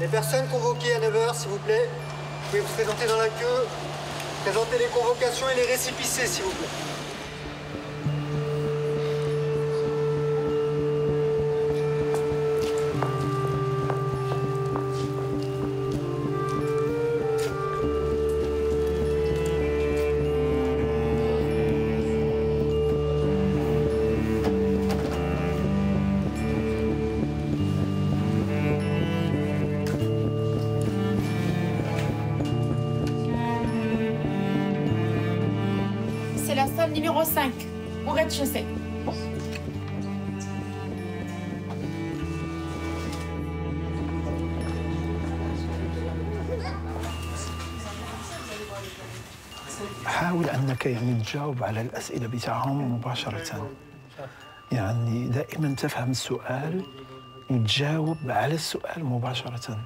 Les personnes convoquées à 9 h, s'il vous plaît, vous pouvez vous présenter dans la queue, présenter les convocations et les récépissés, s'il vous plaît. C'est la salle numéro 5, au rez-de-chaussée. حاول أنك يعني تجاوب على الأسئلة بتاعهم مباشرة. يعني دائما تفهم السؤال وتجاوب على السؤال مباشرة.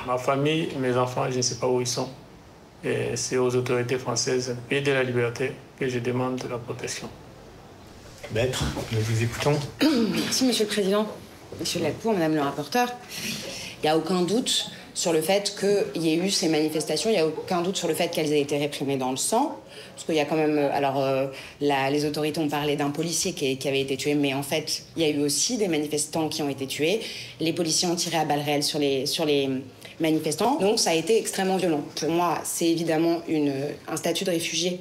Ma famille, mes enfants, je ne sais pas où ils sont. Et c'est aux autorités françaises et de la liberté que je demande de la protection. Maître, nous vous écoutons. Merci, Monsieur le Président. Monsieur Lacour, Madame le rapporteur, il n'y a aucun doute sur le fait qu'il y ait eu ces manifestations, il n'y a aucun doute sur le fait qu'elles aient été réprimées dans le sang. Parce qu'il y a quand même... les autorités ont parlé d'un policier qui avait été tué, mais en fait, il y a eu aussi des manifestants qui ont été tués. Les policiers ont tiré à balles réelles sur les manifestants. Donc ça a été extrêmement violent. Pour moi, c'est évidemment un statut de réfugié,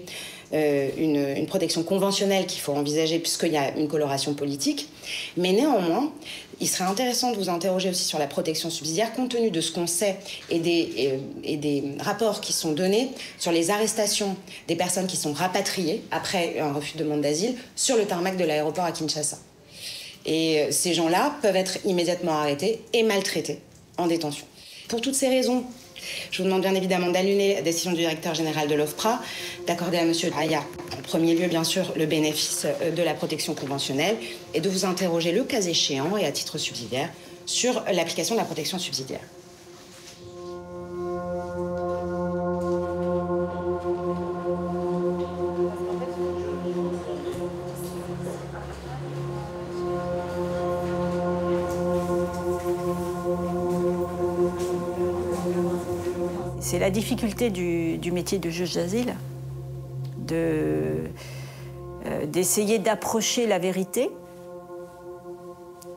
une protection conventionnelle qu'il faut envisager puisqu'il y a une coloration politique. Mais néanmoins, il serait intéressant de vous interroger aussi sur la protection subsidiaire compte tenu de ce qu'on sait et des rapports qui sont donnés sur les arrestations des personnes qui sont rapatriées après un refus de demande d'asile sur le tarmac de l'aéroport à Kinshasa. Et ces gens-là peuvent être immédiatement arrêtés et maltraités en détention. Pour toutes ces raisons, je vous demande bien évidemment d'annuler la décision du directeur général de l'OFPRA, d'accorder à M. Aya, en premier lieu, bien sûr, le bénéfice de la protection conventionnelle et de vous interroger, le cas échéant et à titre subsidiaire, sur l'application de la protection subsidiaire. C'est la difficulté du métier de juge d'asile, d'essayer d'approcher la vérité,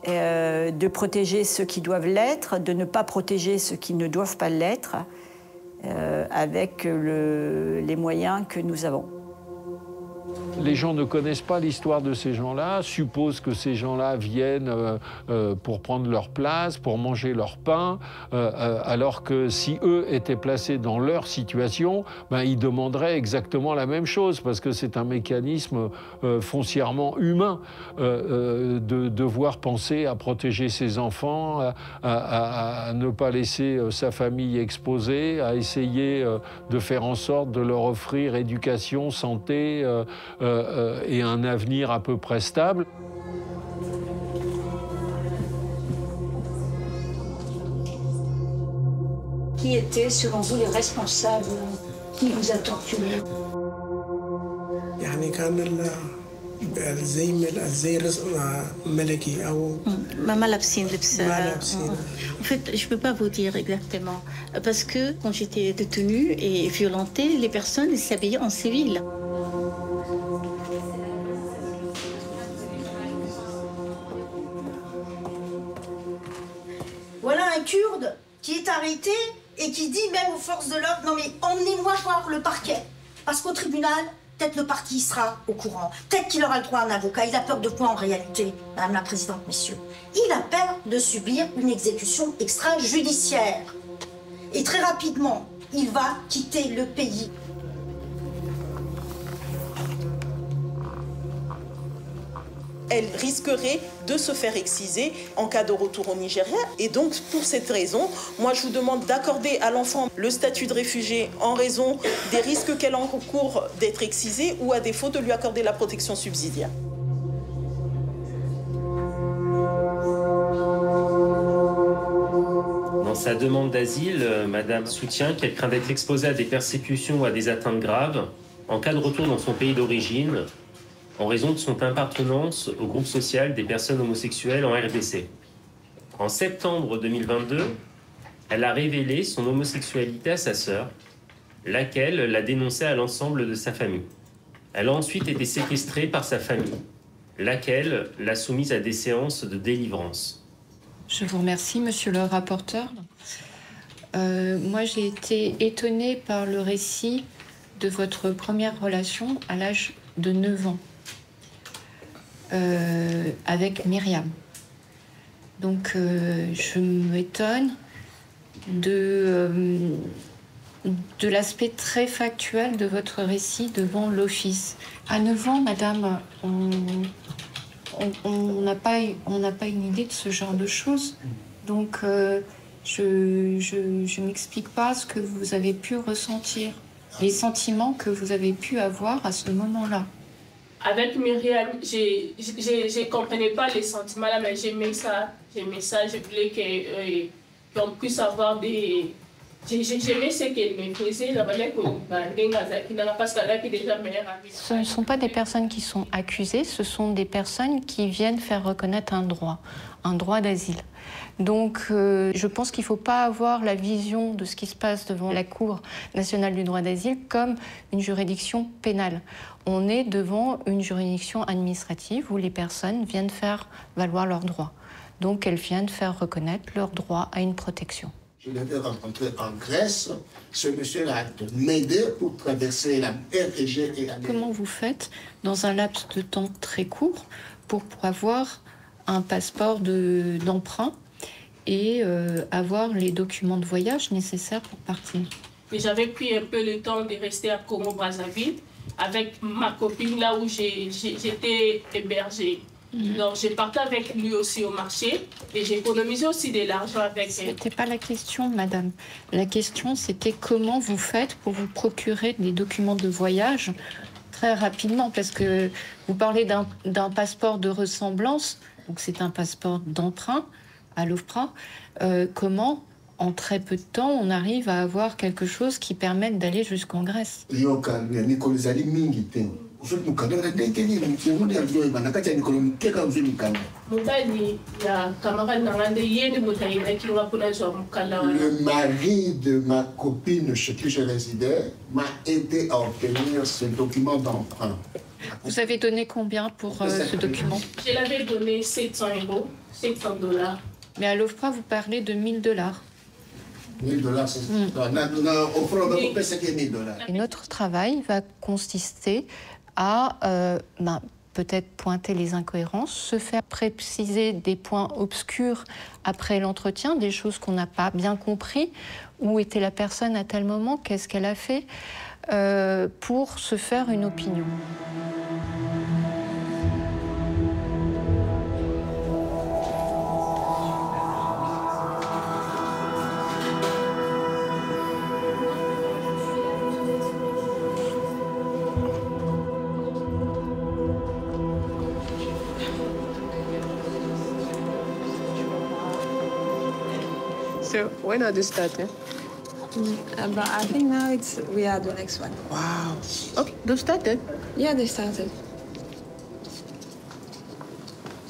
de protéger ceux qui doivent l'être, de ne pas protéger ceux qui ne doivent pas l'être, avec les moyens que nous avons. Les gens ne connaissent pas l'histoire de ces gens-là, supposent que ces gens-là viennent pour prendre leur place, pour manger leur pain, alors que si eux étaient placés dans leur situation, ben, ils demanderaient exactement la même chose, parce que c'est un mécanisme foncièrement humain de devoir penser à protéger ses enfants, à ne pas laisser sa famille exposée, à essayer de faire en sorte de leur offrir éducation, santé, et un avenir à peu près stable. Qui était, selon vous, les responsables qui vous a torturé? En fait, je ne peux pas vous dire exactement. Parce que quand j'étais détenue et violentée, les personnes s'habillaient en civil. Voilà un Kurde qui est arrêté et qui dit même aux forces de l'ordre « Non mais emmenez-moi voir le parquet ». Parce qu'au tribunal, Peut-être le parti sera au courant. Peut-être qu'il aura le droit à un avocat. Il a peur de quoi en réalité, Madame la Présidente, messieurs? Il a peur de subir une exécution extrajudiciaire. Et très rapidement, il va quitter le pays. Elle risquerait de se faire exciser en cas de retour au Nigeria. Et donc, pour cette raison, moi, je vous demande d'accorder à l'enfant le statut de réfugié en raison des risques qu'elle encourt d'être excisée ou, à défaut, de lui accorder la protection subsidiaire. Dans sa demande d'asile, Madame soutient qu'elle craint d'être exposée à des persécutions ou à des atteintes graves en cas de retour dans son pays d'origine, en raison de son appartenance au groupe social des personnes homosexuelles en RDC. En septembre 2022, elle a révélé son homosexualité à sa sœur, laquelle l'a dénoncée à l'ensemble de sa famille. Elle a ensuite été séquestrée par sa famille, laquelle l'a soumise à des séances de délivrance. Je vous remercie, monsieur le rapporteur. Moi, j'ai été étonnée par le récit de votre première relation à l'âge de 9 ans. Avec Myriam. Donc je m'étonne de l'aspect très factuel de votre récit devant l'office. À 9 ans, madame, on n'a pas une idée de ce genre de choses. Donc je m'explique pas ce que vous avez pu ressentir, les sentiments que vous avez pu avoir à ce moment-là. Avec Myriam, je ne comprenais pas les sentiments là, mais j'aimais ça. Je voulais qu'on puisse avoir des... J'aimais ce qu'elle me faisait. Ce ne sont pas des personnes qui sont accusées, ce sont des personnes qui viennent faire reconnaître un droit d'asile. Donc je pense qu'il ne faut pas avoir la vision de ce qui se passe devant la Cour nationale du droit d'asile comme une juridiction pénale. On est devant une juridiction administrative où les personnes viennent faire valoir leurs droits. Donc elles viennent faire reconnaître leur droit à une protection. Je l'avais rencontré en Grèce. Ce monsieur a m'aidé pour traverser la mer Égée et aller. Comment vous faites dans un laps de temps très court pour avoir un passeport d'emprunt et avoir les documents de voyage nécessaires pour partir? J'avais pris un peu le temps de rester à Congo-Brazzaville avec ma copine là où j'étais hébergée. Donc je partais avec lui aussi au marché et j'économisais aussi de l'argent avec elle. Ce n'était pas la question, madame. La question, c'était comment vous faites pour vous procurer des documents de voyage très rapidement, parce que vous parlez d'un passeport de ressemblance, donc c'est un passeport d'emprunt à l'OFPRA. Comment, en très peu de temps, on arrive à avoir quelque chose qui permette d'aller jusqu'en Grèce? Le mari de ma copine chez qui je résidais m'a aidé à obtenir ce document d'emprunt. Vous avez donné combien pour ce document? Je l'avais donné 700 €, 700 $. Mais à l'OFPRA, vous parlez de 1 000 $. 1 000 $, c'est ça. Et notre travail va consister à peut-être pointer les incohérences, se faire préciser des points obscurs après l'entretien, des choses qu'on n'a pas bien compris. Où était la personne à tel moment? Qu'est-ce qu'elle a fait? Pour se faire une opinion. So when are they starting? But I think now we are the next one. Wow. Okay, they started? Yeah, they started.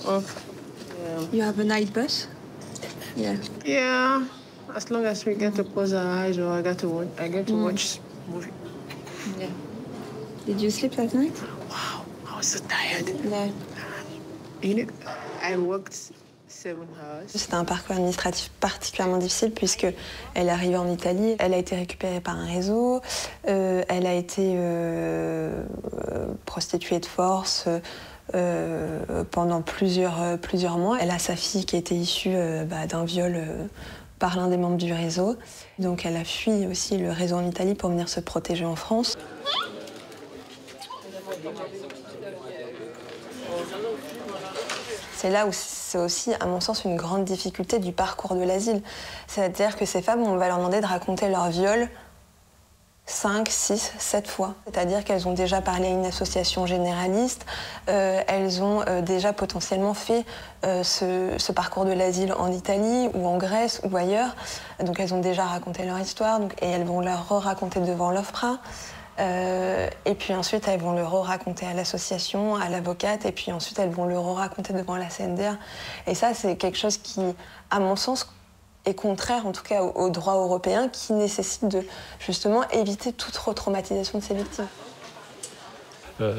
Oh. Yeah. You have a night bus? Yeah. Yeah. As long as we get to close our eyes or I get to watch movie. Yeah. Did you sleep that night? Wow, I was so tired. Yeah. You know, I worked C'était un parcours administratif particulièrement difficile puisque elle est arrivée en Italie, elle a été récupérée par un réseau, elle a été prostituée de force pendant plusieurs mois. Elle a sa fille qui était issue d'un viol par l'un des membres du réseau. Donc elle a fui aussi le réseau en Italie pour venir se protéger en France. C'est là où c'est aussi, à mon sens, une grande difficulté du parcours de l'asile. C'est-à-dire que ces femmes, on va leur demander de raconter leur viol 5, 6, 7 fois. C'est-à-dire qu'elles ont déjà parlé à une association généraliste, elles ont déjà potentiellement fait ce parcours de l'asile en Italie ou en Grèce ou ailleurs. Donc elles ont déjà raconté leur histoire et elles vont leur raconter devant l'OFPRA. Et puis ensuite, elles vont le raconter à l'association, à l'avocate, et puis ensuite, elles vont le raconter devant la CNDR. Et ça, c'est quelque chose qui, à mon sens, est contraire, en tout cas, au droit européen, qui nécessite de, justement, éviter toute retraumatisation de ces victimes.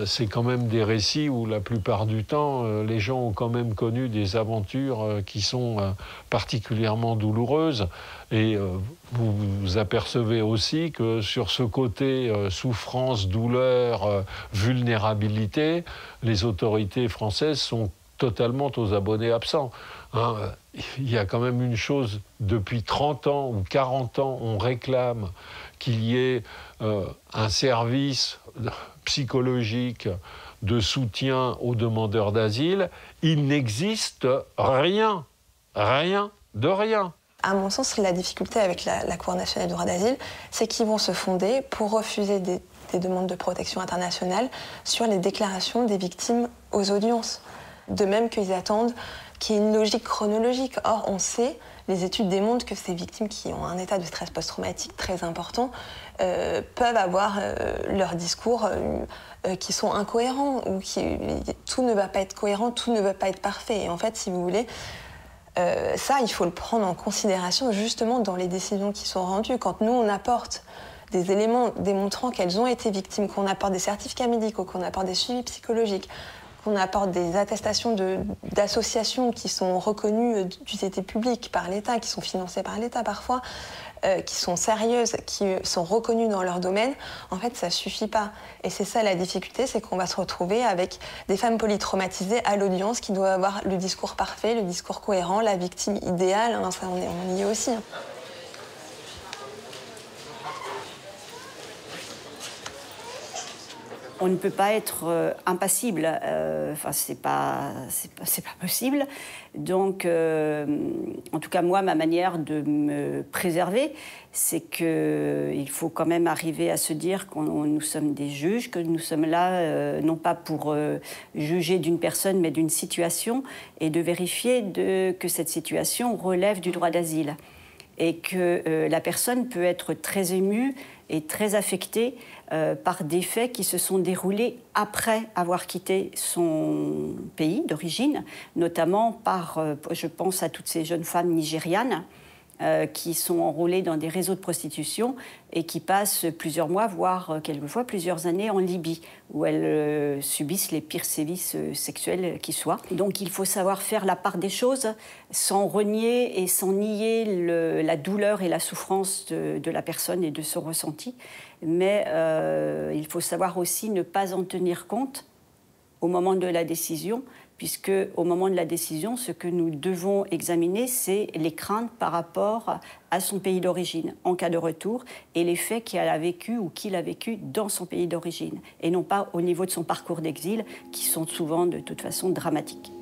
C'est quand même des récits où, la plupart du temps, les gens ont quand même connu des aventures qui sont particulièrement douloureuses. Et vous vous apercevez aussi que sur ce côté souffrance, douleur, vulnérabilité, les autorités françaises sont totalement aux abonnés absents. Hein, il y a quand même une chose, depuis 30 ans ou 40 ans, on réclame qu'il y ait un service psychologique de soutien aux demandeurs d'asile. Il n'existe rien de rien. À mon sens, la difficulté avec la Cour nationale du droit d'asile, c'est qu'ils vont se fonder pour refuser des demandes de protection internationale sur les déclarations des victimes aux audiences. De même qu'ils attendent qu'il y ait une logique chronologique. Or, on sait, les études démontrent que ces victimes qui ont un état de stress post-traumatique très important peuvent avoir leurs discours qui sont incohérents, ou tout ne va pas être cohérent, tout ne va pas être parfait. Et en fait, si vous voulez, ça, il faut le prendre en considération justement dans les décisions qui sont rendues. Quand nous, on apporte des éléments démontrant qu'elles ont été victimes, qu'on apporte des certificats médicaux, qu'on apporte des suivis psychologiques, qu'on apporte des attestations d'associations qui sont reconnues d'utilité publique par l'État, qui sont financées par l'État parfois, qui sont sérieuses, qui sont reconnues dans leur domaine, en fait, ça ne suffit pas. Et c'est ça la difficulté, c'est qu'on va se retrouver avec des femmes polytraumatisées à l'audience qui doivent avoir le discours parfait, le discours cohérent, la victime idéale, hein, ça, on y est aussi. Hein. On ne peut pas être impassible, enfin c'est pas possible. Donc, en tout cas moi, ma manière de me préserver, c'est qu'il faut quand même arriver à se dire que nous sommes des juges, que nous sommes là non pas pour juger d'une personne, mais d'une situation, et de vérifier que cette situation relève du droit d'asile, et que la personne peut être très émue et très affectée par des faits qui se sont déroulés après avoir quitté son pays d'origine, notamment par, je pense à toutes ces jeunes femmes nigérianes qui sont enrôlées dans des réseaux de prostitution et qui passent plusieurs mois, voire quelquefois plusieurs années en Libye, où elles subissent les pires sévices sexuels qui soient. Donc il faut savoir faire la part des choses sans renier et sans nier la douleur et la souffrance de la personne et de son ressenti. Mais il faut savoir aussi ne pas en tenir compte au moment de la décision, puisque au moment de la décision, ce que nous devons examiner, c'est les craintes par rapport à son pays d'origine en cas de retour et les faits qu'elle a vécu ou qu'il a vécu dans son pays d'origine, et non pas au niveau de son parcours d'exil, qui sont souvent de toute façon dramatiques.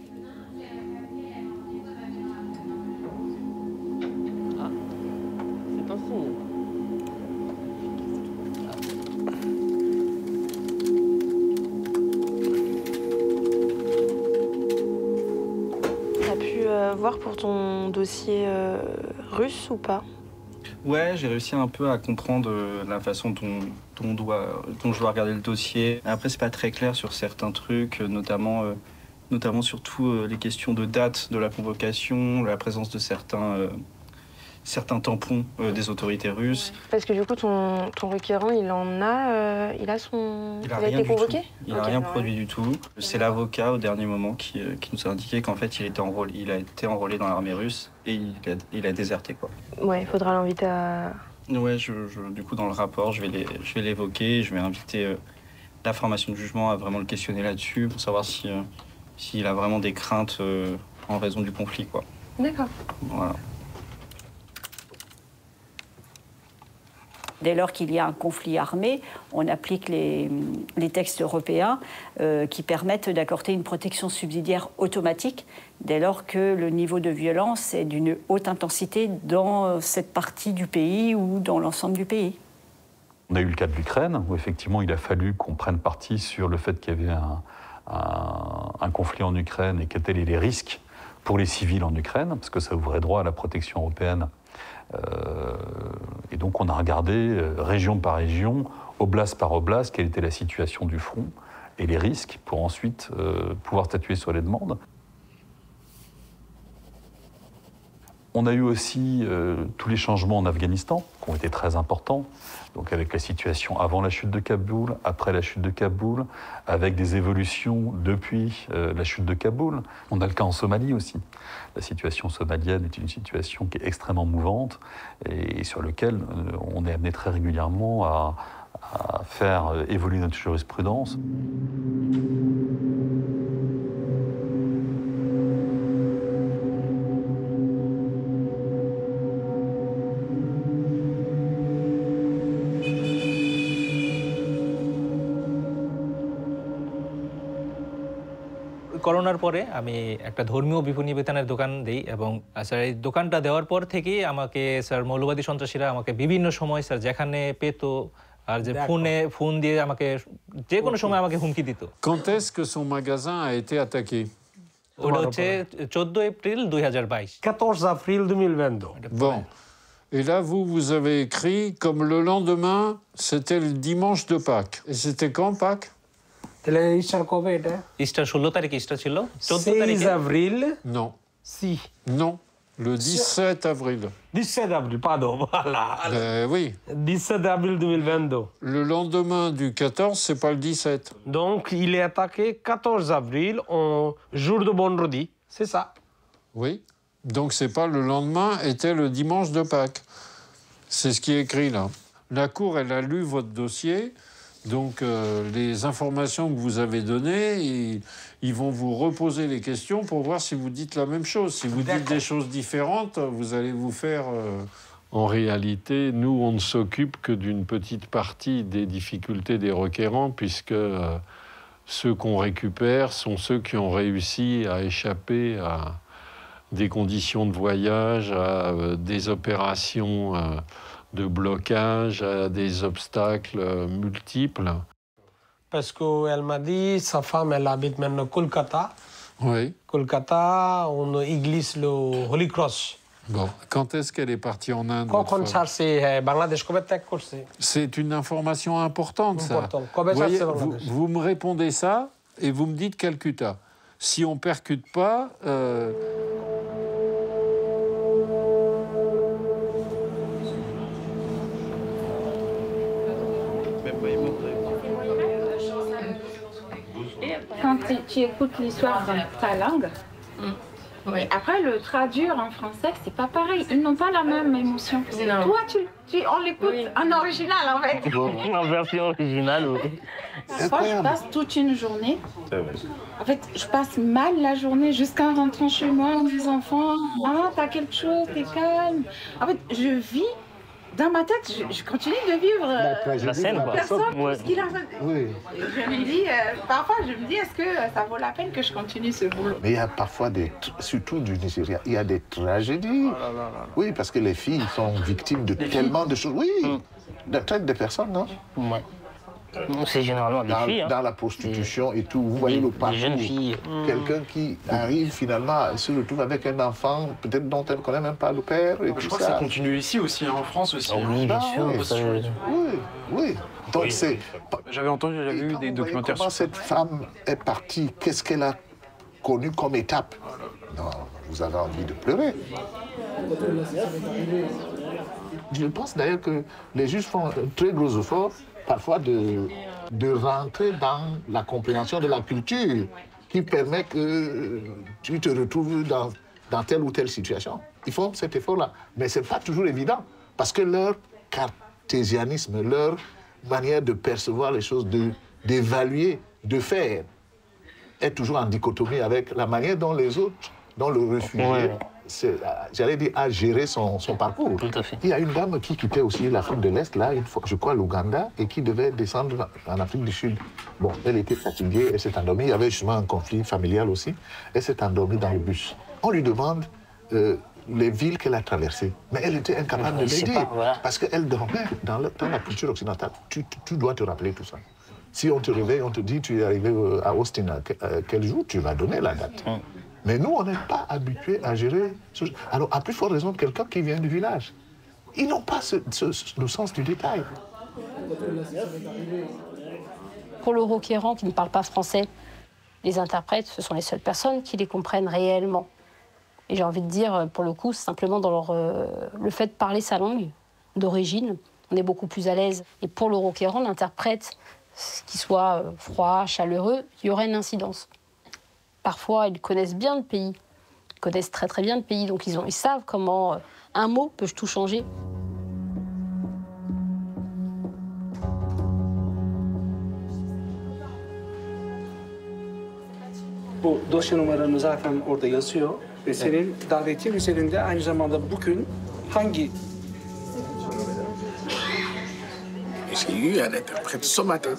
Ah, c'est un fond. Voir pour ton dossier russe ou pas? Ouais, j'ai réussi un peu à comprendre la façon dont je dois regarder le dossier. Après, c'est pas très clair sur certains trucs, notamment surtout les questions de date de la convocation, la présence de certains certains tampons des autorités russes. Parce que du coup, ton requérant, il a été convoqué? Il n'a rien produit du tout. C'est l'avocat au dernier moment qui nous a indiqué qu'en fait, il a été enrôlé dans l'armée russe et il a déserté, quoi. Ouais, il faudra l'inviter à... Ouais, du coup, dans le rapport, je vais l'évoquer, je vais inviter la formation de jugement à vraiment le questionner là-dessus pour savoir s'il a vraiment des craintes en raison du conflit, quoi. D'accord. Voilà. Dès lors qu'il y a un conflit armé, on applique les textes européens qui permettent d'accorder une protection subsidiaire automatique dès lors que le niveau de violence est d'une haute intensité dans cette partie du pays ou dans l'ensemble du pays. On a eu le cas de l'Ukraine, où effectivement il a fallu qu'on prenne parti sur le fait qu'il y avait un conflit en Ukraine et quels étaient les risques pour les civils en Ukraine, parce que ça ouvrait droit à la protection européenne. Et donc on a regardé région par région, oblast par oblast, quelle était la situation du front et les risques pour ensuite pouvoir statuer sur les demandes. On a eu aussi tous les changements en Afghanistan qui ont été très importants, donc avec la situation avant la chute de Kaboul, après la chute de Kaboul, avec des évolutions depuis la chute de Kaboul. On a le cas en Somalie aussi. La situation somalienne est une situation qui est extrêmement mouvante et sur laquelle on est amené très régulièrement à faire évoluer notre jurisprudence. করোনার পরে আমি একটা ধর্মীয় বিপণিবিতানের দোকান দেই এবং স্যার এই দোকানটা দেওয়ার পর থেকেই আমাকে স্যার মৌলবাদী সন্ত্রাসীরা আমাকে বিভিন্ন সময় স্যার যেখানে পেতো আর যে ফোন দিয়ে আমাকে যে কোনো সময় আমাকে হুমকি দিত। Quand est-ce que son magasin a été attaqué? ওটা হচ্ছে 14 এপ্রিল 2022. 14 avril 2022. Bon. Et là, vous avez écrit comme le lendemain, c'était le dimanche de Pâques. Et c'était quand Pâques? Easter 16 তারিখে Easter ছিল 14 তারিখে 16 avril. Non. Si. Non. Le 17 avril. 17 avril, pardon, voilà. Oui. 17 avril 2022. Le lendemain du 14, c'est pas le 17. Donc, il est attaqué 14 avril, en jour de vendredi, c'est ça? Oui. Donc, c'est pas le lendemain, était le dimanche de Pâques. C'est ce qui est écrit là. La Cour, elle a lu votre dossier. Donc, les informations que vous avez données, ils vont vous reposer les questions pour voir si vous dites la même chose. Si vous dites des choses différentes, vous allez vous faire... En réalité, nous, on ne s'occupe que d'une petite partie des difficultés des requérants, puisque ceux qu'on récupère sont ceux qui ont réussi à échapper à des conditions de voyage, à des opérations... de blocage, à des obstacles multiples. Parce qu'elle m'a dit, sa femme, elle habite maintenant Kolkata. Oui. Kolkata, on église le Holy Cross. Bon, quand est-ce qu'elle est partie en Inde? C'est une information importante, ça. Voyez, vous me répondez ça et vous me dites Calcutta. Si on ne percute pas... Quand tu écoutes l'histoire dans ta langue, et après le traduire en français, c'est pas pareil. Ils n'ont pas la même émotion. Toi, on l'écoute en original, en fait. En version originale, oui. Parfois, je passe toute une journée. En fait, je passe mal la journée jusqu'en rentrant chez moi, mes enfants. Ah, t'as quelque chose, t'es calme. En fait, je vis. Dans ma tête, je continue de vivre la scène, personne, ouais. Ce qu'il a fait. Oui. Je me dis, parfois, je me dis, est-ce que ça vaut la peine que je continue ce boulot? Mais il y a parfois, surtout du Nigeria, il y a des tragédies. Oui, parce que les filles sont victimes de tellement de choses. Oui, de traite de personnes, non? Oui. C'est généralement des filles. Dans la prostitution et tout. Vous voyez le parcours. Des jeunes filles. Quelqu'un qui arrive finalement, se retrouve avec un enfant, peut-être dont elle ne connaît même pas le père. Et je crois que ça continue ici aussi, en France aussi. Oh, oui, bien sûr. Oui. Donc c'est... J'avais entendu, j'avais vu des documentaires. Comment cette femme est partie? Qu'est-ce qu'elle a connu comme étape? Non. vous avez envie de pleurer. Je pense d'ailleurs que les juges font un très gros effort, parfois, de rentrer dans la compréhension de la culture qui permet que tu te retrouves dans telle ou telle situation. Ils font cet effort-là. Mais ce n'est pas toujours évident, parce que leur cartésianisme, leur manière de percevoir les choses, d'évaluer, de faire, est toujours en dichotomie avec la manière dont les autres, dont le réfugié, j'allais dire, a géré son parcours. Tout à fait. Il y a une dame qui quittait aussi l'Afrique de l'Est, là, une fois, je crois, l'Ouganda, et qui devait descendre en Afrique du Sud. Bon, elle était fatiguée, elle s'est endormie. Il y avait justement un conflit familial aussi. Elle s'est endormie dans le bus. On lui demande les villes qu'elle a traversées. Mais elle était incapable de le dire. Voilà. Parce qu'elle dormait dans la culture occidentale. Tu dois te rappeler tout ça. Si on te réveille, on te dit tu es arrivé à Austin quel jour, tu vas donner la date. Mais nous, on n'est pas habitués à gérer ce... Alors, à plus forte raison, quelqu'un qui vient du village. Ils n'ont pas le sens du détail. Pour le requérant qui ne parle pas français, les interprètes, ce sont les seules personnes qui les comprennent réellement. Et j'ai envie de dire, pour le coup, simplement dans le fait de parler sa langue d'origine, on est beaucoup plus à l'aise. Et pour le requérant, l'interprète, qu'il soit froid, chaleureux, il y aurait une incidence. Parfois, ils connaissent bien le pays, ils connaissent très très bien le pays, donc ils savent comment un mot peut tout changer. Bu dosya numaranı zaten orada yazıyor ve senin davetin üzerinde aynı zamanda bugün hangi... J'ai eu un interprète ce matin,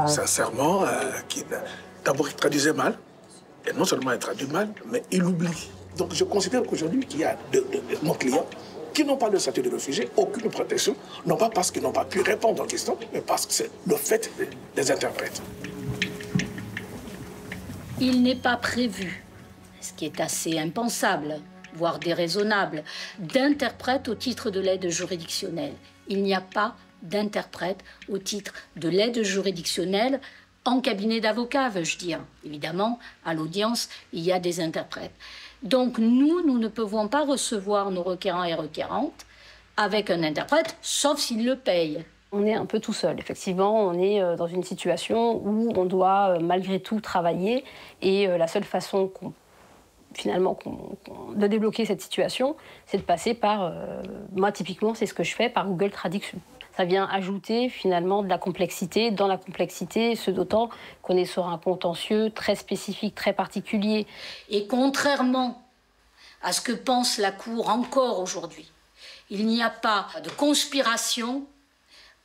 sincèrement, qui d'abord il traduisait mal, et non seulement il traduit mal, mais il oublie. Donc je considère qu'aujourd'hui qu'il y a de nos clients qui n'ont pas de statut de réfugié, aucune protection, non pas parce qu'ils n'ont pas pu répondre aux questions, mais parce que c'est le fait des interprètes. Il n'est pas prévu, ce qui est assez impensable, voire déraisonnable, d'interprète au titre de l'aide juridictionnelle. Il n'y a pas d'interprète au titre de l'aide juridictionnelle en cabinet d'avocat, veux-je dire. Évidemment, à l'audience, il y a des interprètes. Donc nous ne pouvons pas recevoir nos requérants et requérantes avec un interprète, sauf s'ils le payent. On est un peu tout seul. Effectivement, on est dans une situation où on doit malgré tout travailler. Et la seule façon de débloquer cette situation, c'est de passer par... moi, typiquement, c'est ce que je fais par Google Traduction. Ça vient ajouter finalement de la complexité dans la complexité, ce d'autant qu'on est sur un contentieux très spécifique, très particulier. Et contrairement à ce que pense la Cour encore aujourd'hui, il n'y a pas de conspiration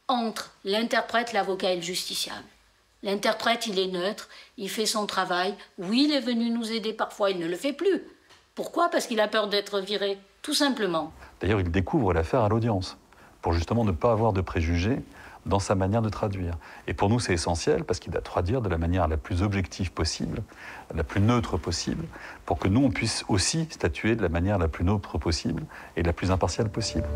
entre l'interprète, l'avocat et le justiciable. L'interprète, il est neutre, il fait son travail. Oui, il est venu nous aider parfois, il ne le fait plus. Pourquoi? Parce qu'il a peur d'être viré, tout simplement. D'ailleurs, il découvre l'affaire à l'audience, pour justement ne pas avoir de préjugés dans sa manière de traduire. Et pour nous, c'est essentiel, parce qu'il doit traduire de la manière la plus objective possible, la plus neutre possible, pour que nous, on puisse aussi statuer de la manière la plus neutre possible et la plus impartiale possible.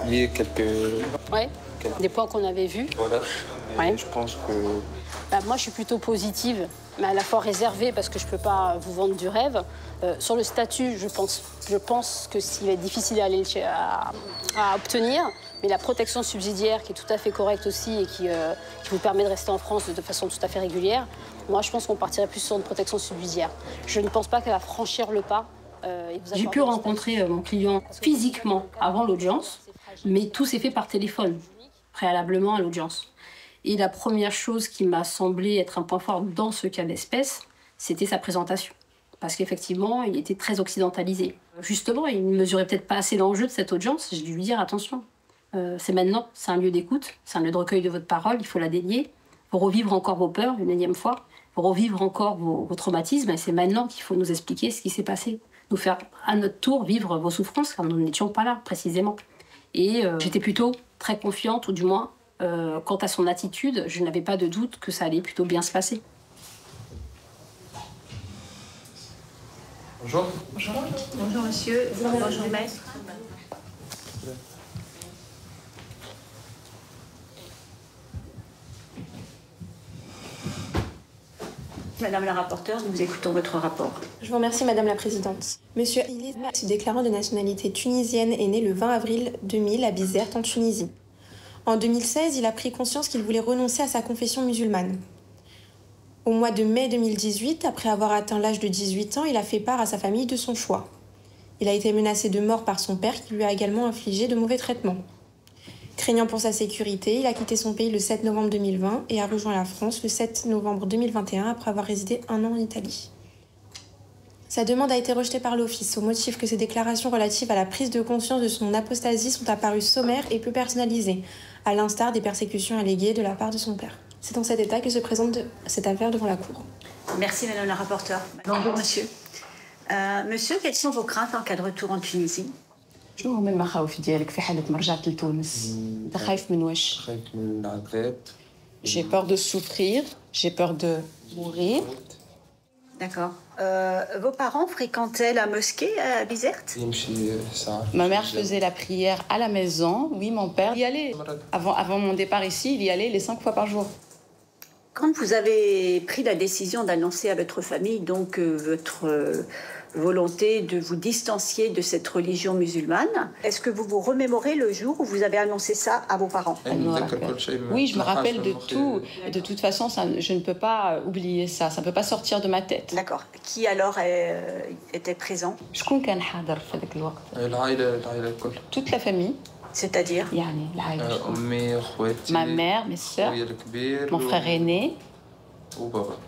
Il y a quelques... Ouais, des points qu'on avait vus. Voilà. Ouais. Je pense que... Moi, je suis plutôt positive, mais à la fois réservée, parce que je ne peux pas vous vendre du rêve. Sur le statut, je pense que s'il est difficile à obtenir, mais la protection subsidiaire, qui est tout à fait correcte aussi et qui vous permet de rester en France de façon tout à fait régulière, moi, je pense qu'on partirait plus sur une protection subsidiaire. Je ne pense pas qu'elle va franchir le pas. J'ai pu rencontrer mon client physiquement avant l'audience, mais tout s'est fait par téléphone, préalablement à l'audience. Et la première chose qui m'a semblé être un point fort dans ce cas d'espèce, c'était sa présentation. Parce qu'effectivement, il était très occidentalisé. Justement, il ne mesurait peut-être pas assez l'enjeu de cette audience. J'ai dû lui dire, attention, c'est maintenant, c'est un lieu d'écoute, c'est un lieu de recueil de votre parole, il faut la délier. Il faut revivre encore vos peurs une énième fois, il faut revivre encore vos traumatismes, et c'est maintenant qu'il faut nous expliquer ce qui s'est passé. Nous faire à notre tour vivre vos souffrances, car nous n'étions pas là, précisément. Et j'étais plutôt très confiante, ou du moins, quant à son attitude, je n'avais pas de doute que ça allait plutôt bien se passer. Bonjour. Bonjour. Bonjour monsieur. Bonjour maître. Madame la rapporteure, nous écoutons votre rapport. Je vous remercie, Madame la Présidente. Monsieur Ilis, se déclarant de nationalité tunisienne, est né le 20 avril 2000 à Bizerte, en Tunisie. En 2016, il a pris conscience qu'il voulait renoncer à sa confession musulmane. Au mois de mai 2018, après avoir atteint l'âge de 18 ans, il a fait part à sa famille de son choix. Il a été menacé de mort par son père qui lui a également infligé de mauvais traitements. Craignant pour sa sécurité, il a quitté son pays le 7 novembre 2020 et a rejoint la France le 7 novembre 2021 après avoir résidé 1 an en Italie. Sa demande a été rejetée par l'Office au motif que ses déclarations relatives à la prise de conscience de son apostasie sont apparues sommaires et peu personnalisées, à l'instar des persécutions alléguées de la part de son père. C'est dans cet état que se présente cette affaire devant la Cour. Merci Madame la rapporteure. Bonjour Monsieur. Monsieur, quelles sont vos craintes en cas de retour en Tunisie? شنو هما المخاوف ديالك في حالة ما رجعت لتونس؟ انت خايف من واش؟ خايف من العذاب. J'ai peur de souffrir, j'ai peur de mourir. D'accord. Vos parents fréquentaient la mosquée à Bizerte? Ma mère faisait la prière à la maison. Oui, mon père y allait. Avant mon départ ici, il y allait les 5 fois par jour. Quand vous avez pris la décision d'annoncer à votre famille donc votre volonté de vous distancier de cette religion musulmane, est-ce que vous vous remémorez le jour où vous avez annoncé ça à vos parents? Oui, je me rappelle de tout. De toute façon, je ne peux pas oublier ça. Ça ne peut pas sortir de ma tête. D'accord. Qui alors était présent? Toute la famille. C'est-à-dire? Ma mère, mes sœurs, mon frère aîné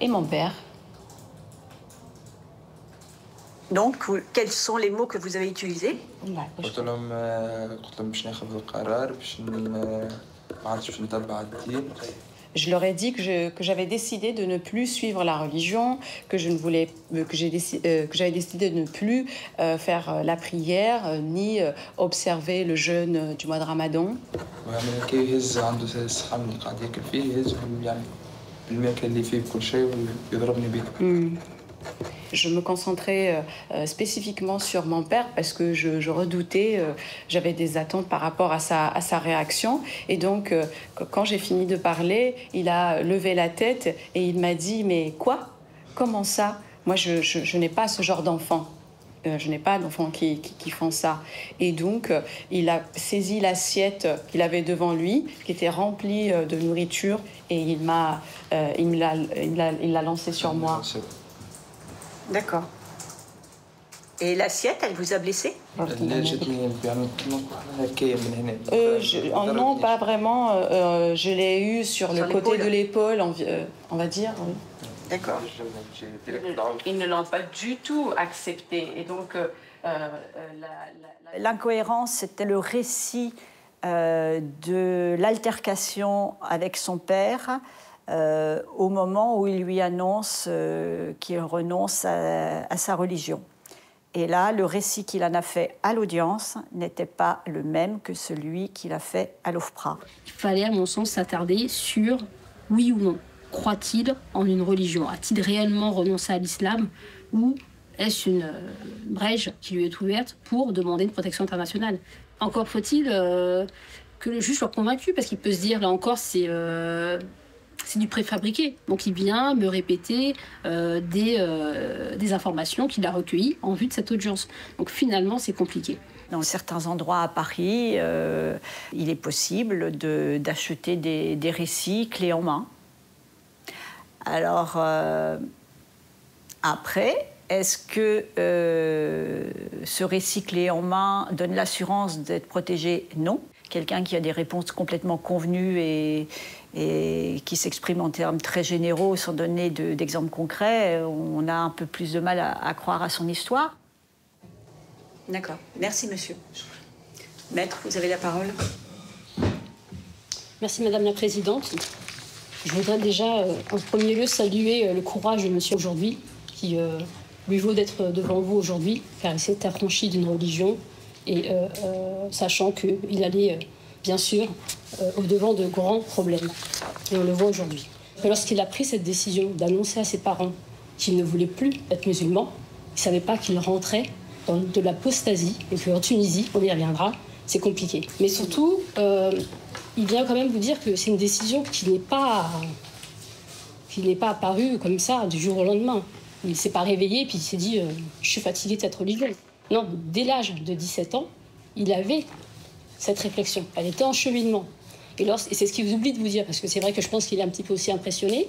et mon père. Donc, quels sont les mots que vous avez utilisés? Je leur ai dit que j'avais décidé de ne plus suivre la religion, que j'avais décidé de ne plus faire la prière ni observer le jeûne du mois de Ramadan. Je me concentrais spécifiquement sur mon père parce que je redoutais, j'avais des attentes par rapport à sa réaction. Et donc, quand j'ai fini de parler, il a levé la tête et il m'a dit « Mais quoi? Comment ça? Moi, je n'ai pas ce genre d'enfant. Je n'ai pas d'enfants qui font ça. » Et donc, il a saisi l'assiette qu'il avait devant lui, qui était remplie de nourriture, et il l'a lancée sur moi. D'accord. Et l'assiette, elle vous a blessé? Non, pas vraiment. Je l'ai eu sur le côté de l'épaule, on va dire. Oui. D'accord. Ils ne l'ont pas du tout accepté. Et donc, l'incohérence, c'était le récit de l'altercation avec son père au moment où il lui annonce qu'il renonce à sa religion. Et là, le récit qu'il en a fait à l'audience n'était pas le même que celui qu'il a fait à l'OFPRA. Il fallait, à mon sens, s'attarder sur oui ou non. Croit-il en une religion? A-t-il réellement renoncé à l'islam? Ou est-ce une brèche qui lui est ouverte pour demander une protection internationale? Encore faut-il que le juge soit convaincu, parce qu'il peut se dire, là encore, c'est du préfabriqué. Donc il vient me répéter des informations qu'il a recueillies en vue de cette audience. Donc finalement, c'est compliqué. Dans certains endroits à Paris, il est possible d'acheter des récits clés en main. Alors, après, est-ce que ce récit clé en main donne l'assurance d'être protégé? Non. Quelqu'un qui a des réponses complètement convenues et qui s'exprime en termes très généraux sans donner d'exemples concrets, on a un peu plus de mal à croire à son histoire. D'accord. Merci, monsieur. Maître, vous avez la parole. Merci, Madame la Présidente. Je voudrais déjà, en premier lieu, saluer le courage de monsieur aujourd'hui, qui lui vaut d'être devant vous aujourd'hui, car il s'est affranchi d'une religion, et sachant qu'il allait, bien sûr, au-devant de grands problèmes. Et on le voit aujourd'hui. Lorsqu'il a pris cette décision d'annoncer à ses parents qu'il ne voulait plus être musulman, il ne savait pas qu'il rentrait dans de l'apostasie, et qu'en Tunisie, on y reviendra, c'est compliqué. Mais surtout, il vient quand même vous dire que c'est une décision qui n'est pas Il n'est pas apparu comme ça du jour au lendemain. Il ne s'est pas réveillé puis il s'est dit je suis fatigué de cette religion. Non, dès l'âge de 17 ans, il avait cette réflexion. Elle était en cheminement. Et c'est ce qu'il oublie de vous dire, parce que c'est vrai que je pense qu'il est un petit peu aussi impressionné.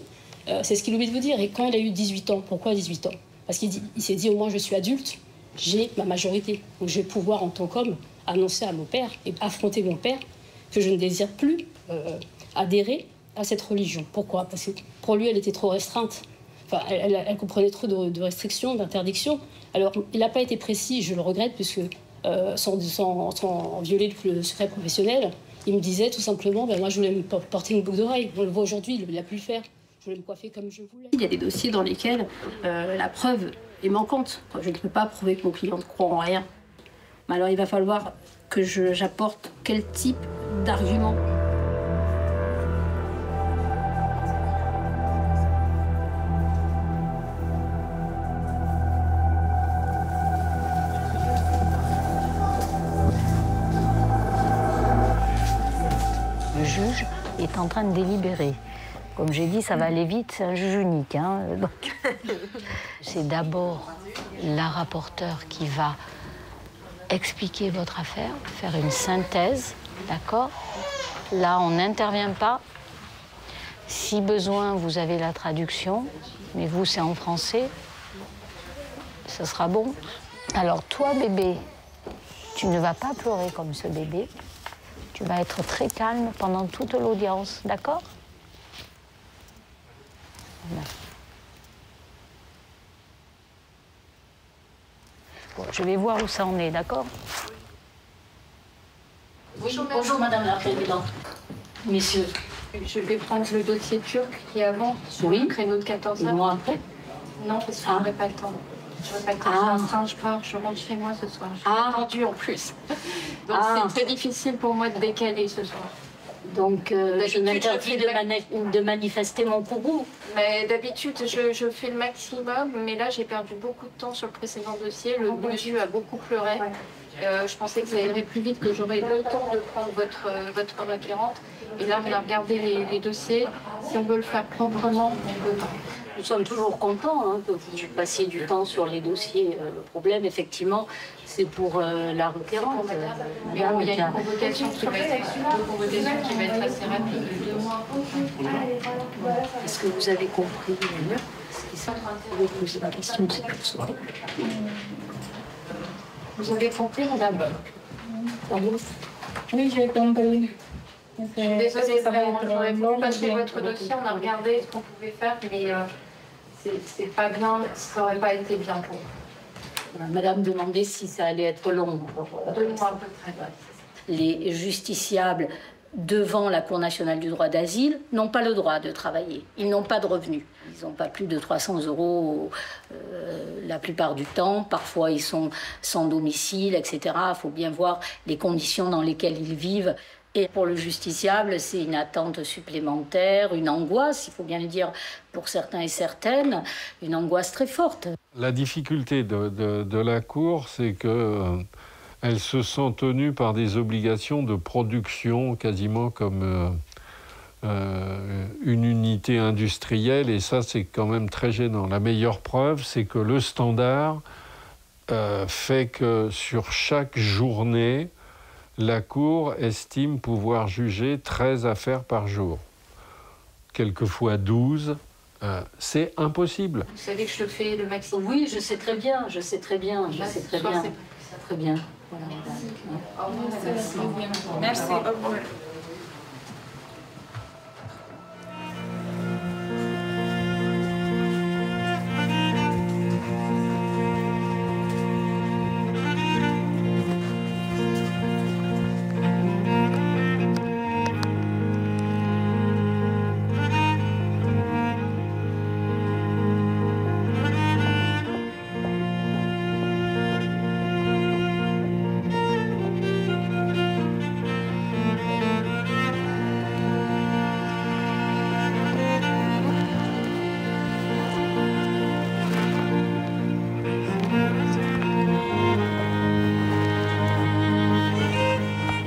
C'est ce qu'il oublie de vous dire. Et quand il a eu 18 ans, pourquoi 18 ans? Parce qu'il s'est dit, au moins je suis adulte, j'ai ma majorité. Donc je vais pouvoir, en tant qu'homme, annoncer à mon père et affronter mon père que je ne désire plus adhérer à cette religion. Pourquoi? Parce que pour lui, elle était trop restreinte. Enfin, elle comprenait trop de restrictions, d'interdictions. Alors, il n'a pas été précis, je le regrette, puisque sans violer le secret professionnel, il me disait tout simplement, moi je voulais me porter une boucle d'oreille. On le voit aujourd'hui, il n'a plus le faire. Je voulais me coiffer comme je voulais. Il y a des dossiers dans lesquels la preuve est manquante. Je ne peux pas prouver que mon client ne croit en rien. Mais alors il va falloir que j'apporte quel type d'argument. Le juge est en train de délibérer. Comme j'ai dit, ça va aller vite, c'est un juge unique. Hein, c'est d'abord la rapporteure qui va expliquer votre affaire, faire une synthèse, d'accord? Là, on n'intervient pas. Si besoin, vous avez la traduction, mais vous, c'est en français. Ça sera bon. Alors, toi, bébé, tu ne vas pas pleurer comme ce bébé. Tu vas être très calme pendant toute l'audience, d'accord? Bon, je vais voir où ça en est, d'accord? Oui, bonjour Madame la Présidente. Messieurs. Je vais prendre le dossier turc qui est avant, sur le créneau de 14h. Moi après? Non, parce que je n'aurai pas le temps. Je n'aurai pas le temps. Je suis en train, je pars, je rentre chez moi ce soir. Je suis attendue en plus. Donc c'est très difficile pour moi de décaler ce soir. Donc, je m'interdis de manifester mon courroux. Mais d'habitude, je fais le maximum, mais là, j'ai perdu beaucoup de temps sur le précédent dossier. Le monsieur a beaucoup pleuré. Je pensais que ça irait plus vite, que j'aurais le temps de prendre votre requérante. Et là, on a regardé les dossiers. Si on veut le faire proprement, on peut pas. Nous sommes toujours contents que vous passiez du temps sur les dossiers. Le problème, effectivement, c'est pour la requérante. Il y a une convocation qui va être assez rapide, de 2 mois. Est-ce que vous avez compris ce qui s'est posé la question de cette soirée? Vous avez compris, madame? Oui, j'ai compris. Je suis désolée, j'aurais voulu passer votre dossier, on a regardé ce qu'on pouvait faire, mais c'est pas bien, ça n'aurait pas été bien pour vous. Madame demandait si ça allait être long. 2 mois à peu près. Les justiciables devant la Cour nationale du droit d'asile n'ont pas le droit de travailler. Ils n'ont pas de revenus. Ils n'ont pas plus de 300 € la plupart du temps. Parfois, ils sont sans domicile, etc. Il faut bien voir les conditions dans lesquelles ils vivent. Et pour le justiciable, c'est une attente supplémentaire, une angoisse, il faut bien le dire pour certains et certaines, une angoisse très forte. La difficulté de la Cour, c'est qu'elle se sent tenue par des obligations de production, quasiment comme une unité industrielle, et ça, c'est quand même très gênant. La meilleure preuve, c'est que le standard fait que sur chaque journée, la Cour estime pouvoir juger 13 affaires par jour. Quelquefois 12. C'est impossible. Vous savez que je fais le maximum. Oui, je sais très bien, je sais très bien, je sais très bien. Très bien. Voilà, Merci. Merci. Au revoir.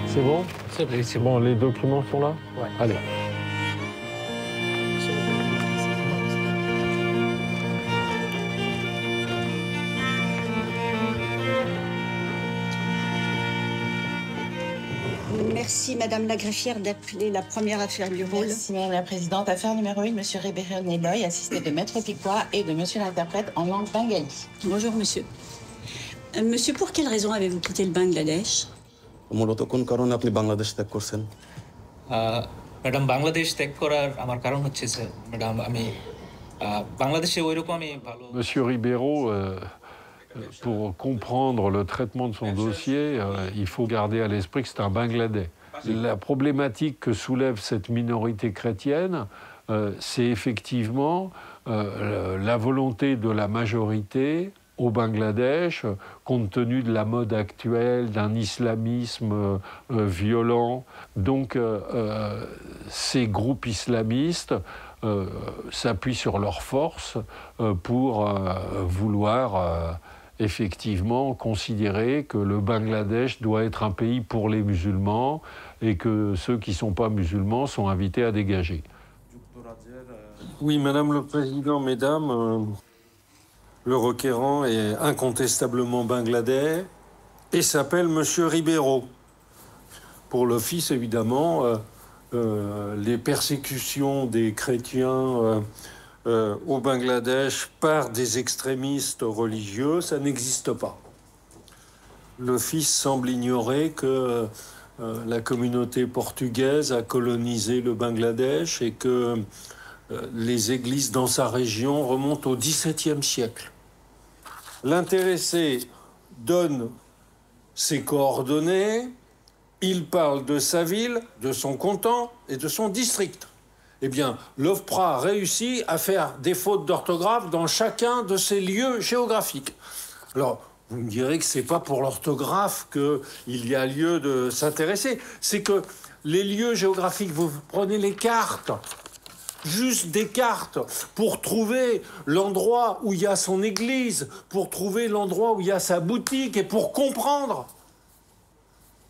C'est bon? C'est bon, les documents sont là? Ouais. Allez. Merci, Madame la greffière, d'appeler la première affaire du rôle. Merci, Madame la Présidente. Affaire numéro 1, M. Ribéry Neboy, assisté de Maître Piquois et de Monsieur l'interprète en langue bengali. Bonjour, monsieur. Monsieur, pour quelle raison avez-vous quitté le Bangladesh? Madam Bangladesh ত্যাগ করার আমার কারণ হচ্ছে ম্যাডাম আমি বাংলাদেশে ওইরকম আমি ভালো Monsieur Ribeiro, pour comprendre le traitement de son dossier, il faut garder à l'esprit que c'est un Bangladais. La problématique que soulève cette minorité chrétienne, c'est effectivement la volonté de la majorité au Bangladesh, compte tenu de la mode actuelle, d'un islamisme violent. Donc, ces groupes islamistes s'appuient sur leurs forces pour vouloir effectivement considérer que le Bangladesh doit être un pays pour les musulmans et que ceux qui ne sont pas musulmans sont invités à dégager. Oui, Madame le Président, Mesdames, le requérant est incontestablement bangladais et s'appelle Monsieur Ribeiro. Pour l'office, évidemment, les persécutions des chrétiens au Bangladesh par des extrémistes religieux, ça n'existe pas. L'office semble ignorer que la communauté portugaise a colonisé le Bangladesh et que les églises dans sa région remontent au XVIIe siècle. L'intéressé donne ses coordonnées, il parle de sa ville, de son canton et de son district. Eh bien, l'OFPRA a réussi à faire des fautes d'orthographe dans chacun de ces lieux géographiques. Alors, vous me direz que ce n'est pas pour l'orthographe qu'il y a lieu de s'intéresser. C'est que les lieux géographiques, vous prenez les cartes, juste des cartes, pour trouver l'endroit où il y a son église, pour trouver l'endroit où il y a sa boutique et pour comprendre.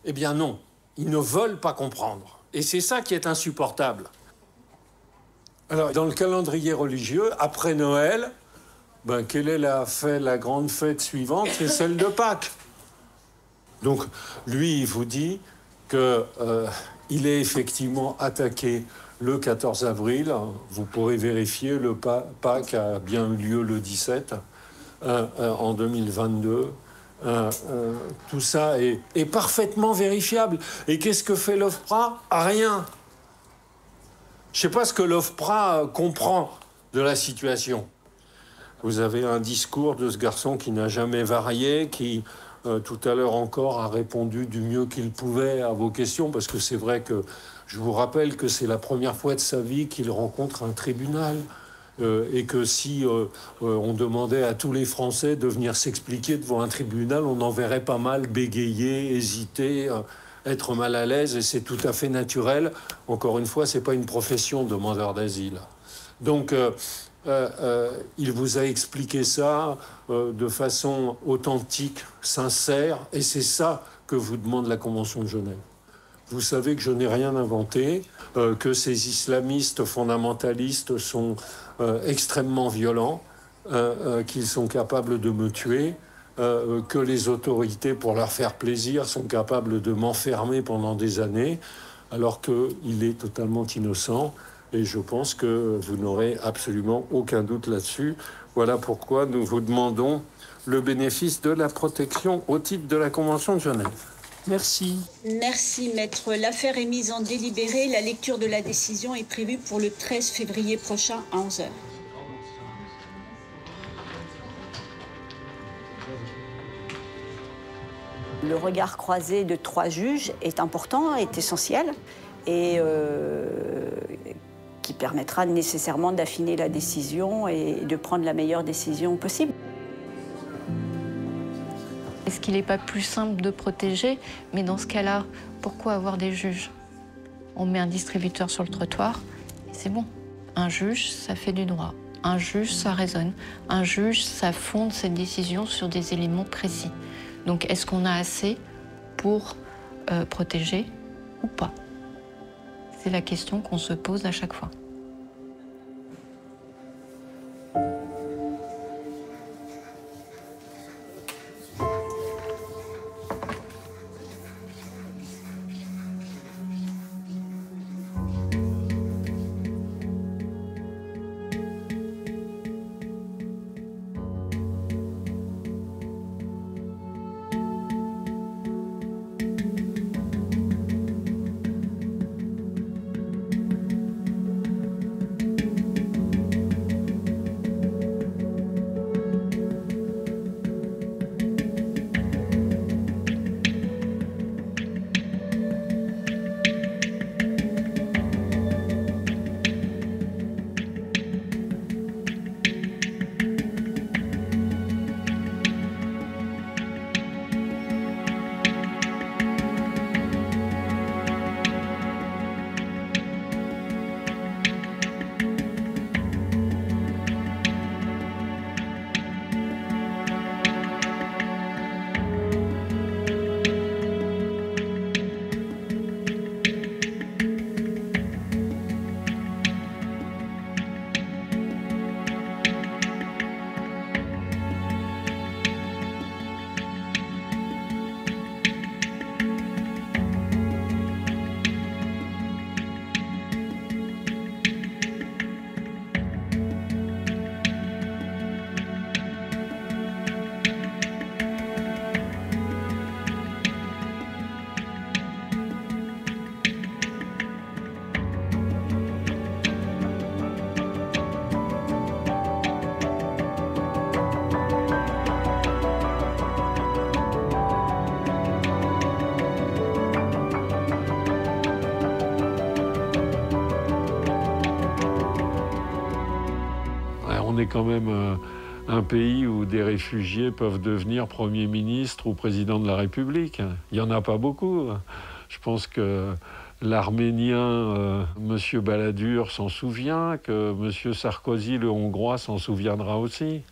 Eh bien non, ils ne veulent pas comprendre. Et c'est ça qui est insupportable. Alors, dans le calendrier religieux, après Noël, quelle est la grande fête suivante? C'est celle de Pâques. Donc, lui, il vous dit qu'il est effectivement attaqué le 14 avril. Vous pourrez vérifier, le Pâques a bien eu lieu le 17 en 2022. Tout ça est parfaitement vérifiable. Et qu'est-ce que fait l'OFPRA? Rien. Je ne sais pas ce que l'OFPRA comprend de la situation. Vous avez un discours de ce garçon qui n'a jamais varié, qui tout à l'heure encore a répondu du mieux qu'il pouvait à vos questions, parce que c'est vrai que je vous rappelle que c'est la première fois de sa vie qu'il rencontre un tribunal. Et que si on demandait à tous les Français de venir s'expliquer devant un tribunal, on en verrait pas mal bégayer, hésiter, être mal à l'aise, et c'est tout à fait naturel. Encore une fois, ce n'est pas une profession demandeur d'asile. Donc, il vous a expliqué ça de façon authentique, sincère, et c'est ça que vous demande la Convention de Genève. Vous savez que je n'ai rien inventé, que ces islamistes fondamentalistes sont extrêmement violents, qu'ils sont capables de me tuer, que les autorités, pour leur faire plaisir, sont capables de m'enfermer pendant des années, alors qu'il est totalement innocent. Et je pense que vous n'aurez absolument aucun doute là-dessus. Voilà pourquoi nous vous demandons le bénéfice de la protection au titre de la Convention de Genève. Merci. Merci, maître. L'affaire est mise en délibéré. La lecture de la décision est prévue pour le 13 février prochain à 11h. Le regard croisé de 3 juges est important, est essentiel et qui permettra nécessairement d'affiner la décision et de prendre la meilleure décision possible. Est-ce qu'il n'est pas plus simple de protéger? Mais dans ce cas-là, pourquoi avoir des juges? On met un distributeur sur le trottoir et c'est bon. Un juge, ça fait du droit. Un juge, ça raisonne. Un juge, ça fonde cette décision sur des éléments précis. Donc, est-ce qu'on a assez pour protéger ou pas? C'est la question qu'on se pose à chaque fois. On est quand même un pays où des réfugiés peuvent devenir Premier ministre ou Président de la République. Il n'y en a pas beaucoup. Je pense que l'Arménien, M. Balladur, s'en souvient, que M. Sarkozy, le Hongrois, s'en souviendra aussi.